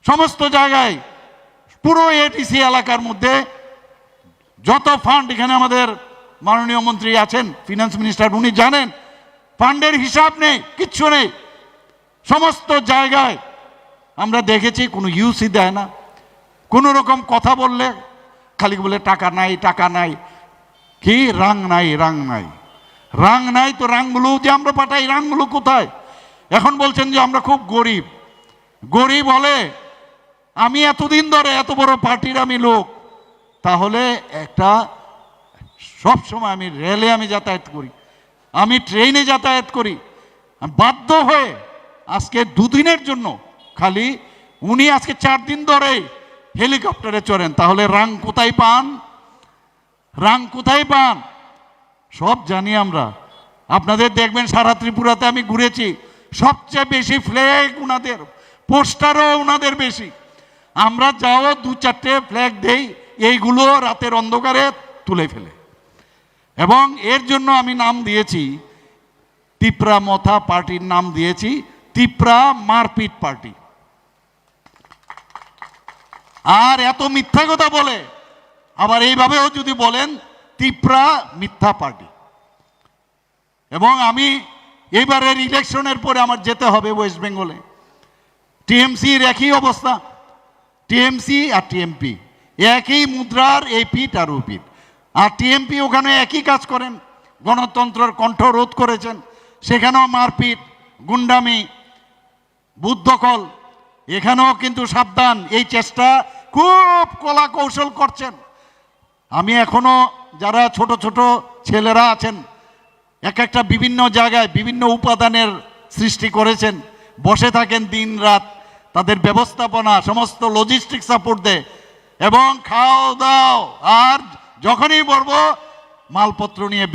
সমস্ত জায়গায় পুরো এটিসি এলাকার মধ্যে যত ফান্ড, এখানে আমাদের মাননীয় মন্ত্রী আছেন, ফিনান্স মিনিস্টার, উনি জানেন ফান্ডের হিসাব নেই, কিচ্ছু নেই। সমস্ত জায়গায় আমরা দেখেছি কোনো ইউসি দেয় না, কোনো রকম কথা বললে খালি বলে টাকা নাই, টাকা নাই, কি রাং নাই, রাং নাই, রাং নাই। তো রাংগুলো যে আমরা পাঠাই, রাংগুলো কোথায়? এখন বলছেন যে আমরা খুব গরিব, গরিব হলে আমি এতদিন ধরে এত বড় পার্টির আমি লোক, তাহলে একটা সব সময় আমি রেলে আমি যাতায়াত করি, আমি ট্রেনে যাতায়াত করি, বাধ্য হয়ে আজকে দুদিনের জন্য খালি উনি আজকে 4 দিন ধরে হেলিকপ্টারে চড়েন, তাহলে রাং কোথায় পান? রাং কোথায় পান? সব জানি আমরা। আপনাদের দেখবেন সারা ত্রিপুরাতে আমি ঘুরেছি, সবচেয়ে বেশি ফ্ল্যাগ উনাদের, পোস্টারও উনাদের বেশি। আমরা যাও 2-4টে ফ্ল্যাগ দেই, এইগুলো রাতের অন্ধকারে তুলে ফেলে। এবং এর জন্য আমি নাম দিয়েছি, তিপ্রা মথা পার্টির নাম দিয়েছি তিপ্রা মারপিট পার্টি। আর এত মিথ্যা কথা বলে আবার এইভাবেও যদি বলেন তিপ্রা মিথ্যা পার্টি। এবং আমি এইবারের ইলেকশনের পরে আমার যেতে হবে ওয়েস্ট বেঙ্গলে, টিএমসির একই অবস্থা, টিএমসি আর টিএমপি একই মুদ্রার এই পিঠ আর ও পিঠ। আর টিএমপি ওখানে একই কাজ করেন, গণতন্ত্রের কণ্ঠ রোধ করেছেন, সেখানেও মারপিট, গুন্ডামি, বুথ দখল। এখানেও কিন্তু সাবধান, এই চেষ্টা খুব কলা কৌশল করছেন। আমি এখনো যারা ছোট ছোট ছেলেরা আছেন, এক একটা বিভিন্ন জায়গায় বিভিন্ন উপাদানের সৃষ্টি করেছেন, বসে থাকেন দিন রাত, তাদের ব্যবস্থাপনা সমস্ত লজিস্টিক সাপোর্ট দেয় এবং খাও দাও, আর যখনই বলবো মালপত্র নিয়ে